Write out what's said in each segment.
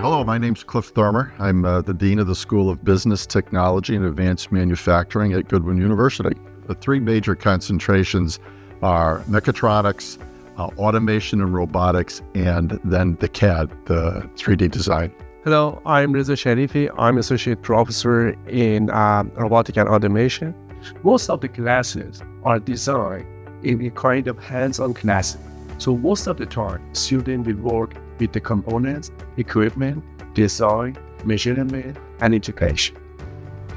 Hello, my name's Cliff Thurmer. I'm the Dean of the School of Business, Technology, and Advanced Manufacturing at Goodwin University. The three major concentrations are mechatronics, automation and robotics, and then the CAD, the 3D design. Hello, I'm Reza Sharifi. I'm Associate Professor in Robotics and Automation. Most of the classes are designed in a kind of hands-on class. So most of the time, students will work with the components, equipment, design, measurement, and integration.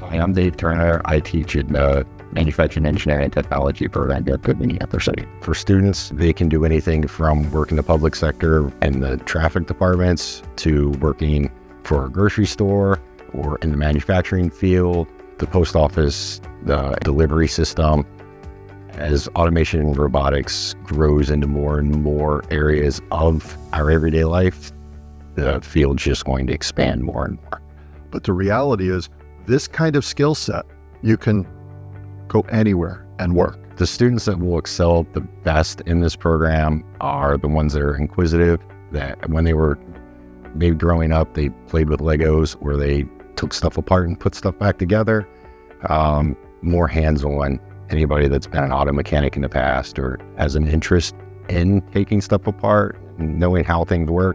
Hi, I'm Dave Turner. I teach in the Manufacturing Engineering and Technology program at Goodwin University. For students, they can do anything from work in the public sector and the traffic departments to working for a grocery store or in the manufacturing field, the post office, the delivery system. As automation and robotics grows into more and more areas of our everyday life, the field's just going to expand more and more. But the reality is, this kind of skill set, you can go anywhere and work. The students that will excel the best in this program are the ones that are inquisitive, that when they were maybe growing up, they played with Legos where they took stuff apart and put stuff back together. More hands-on. Anybody that's been an auto mechanic in the past or has an interest in taking stuff apart and knowing how things work,